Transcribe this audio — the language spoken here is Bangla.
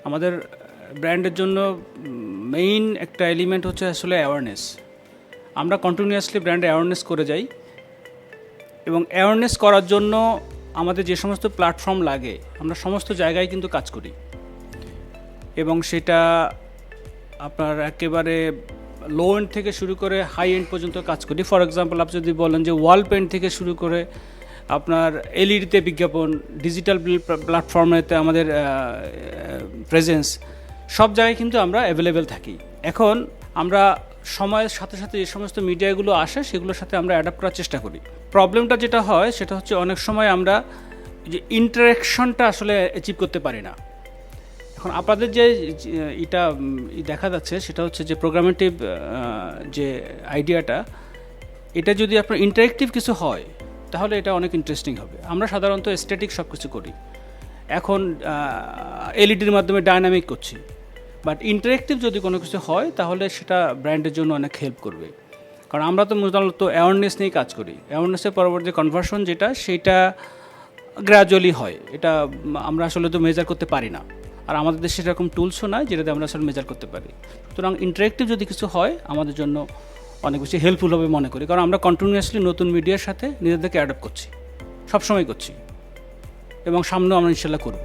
আমাদের ব্র্যান্ডের জন্য মেইন একটা এলিমেন্ট হচ্ছে আসলে অ্যাওয়ারনেস। আমরা কন্টিনিউয়াসলি ব্র্যান্ড অ্যাওয়ারনেস করে যাই, এবং অ্যাওয়ারনেস করার জন্য আমাদের যে সমস্ত প্ল্যাটফর্ম লাগে আমরা সমস্ত জায়গায় কিন্তু কাজ করি, এবং সেটা আপনার একেবারে লো এন্ড থেকে শুরু করে হাই এন্ড পর্যন্ত কাজ করি। ফর এক্সাম্পল, আপনি যদি বলেন যে ওয়াল পেন্ট থেকে শুরু করে আপনার এলইডিতে বিজ্ঞাপন, ডিজিটাল প্ল্যাটফর্মেতে আমাদের প্রেজেন্স, সব জায়গায় কিন্তু আমরা অ্যাভেলেবেল থাকি। এখন আমরা সময়ের সাথে সাথে যে সমস্ত মিডিয়াগুলো আসে সেগুলোর সাথে আমরা অ্যাডাপ্ট করার চেষ্টা করি। প্রবলেমটা যেটা হয় সেটা হচ্ছে অনেক সময় আমরা যে ইন্টারাকশনটা আসলে অ্যাচিভ করতে পারি না। এখন আপনাদের যে এটা দেখা যাচ্ছে সেটা হচ্ছে যে প্রোগ্রামেটিভ যে আইডিয়াটা, এটা যদি আপনার ইন্টারেক্টিভ কিছু হয় তাহলে এটা অনেক ইন্টারেস্টিং হবে। আমরা সাধারণত স্ট্যাটিক সব কিছু করি, এখন এলইডির মাধ্যমে ডায়নামিক করছি, বাট ইন্টারেক্টিভ যদি কোনো কিছু হয় তাহলে সেটা ব্র্যান্ডের জন্য অনেক হেল্প করবে। কারণ আমরা তো মূলত অ্যাওয়ারনেস নিয়েই কাজ করি। অ্যাওয়ারনেসের পরবর্তী কনভার্সন যেটা, সেটা গ্র্যাজুয়ালি হয়। এটা আমরা আসলে তো মেজার করতে পারি না, আর আমাদের দেশে এরকম টুলসও নাই যেটাতে আমরা আসলে মেজার করতে পারি। সুতরাং ইন্টারেক্টিভ যদি কিছু হয় আমাদের জন্য অনেক বেশি হেল্পফুল হবে মনে করি, কারণ আমরা কন্টিনিউয়াসলি নতুন মিডিয়ার সাথে নিজেদেরকে অ্যাডাপ্ট করছি, সবসময় করছি, এবং সামনেও আমরা ইনশাল্লাহ করব।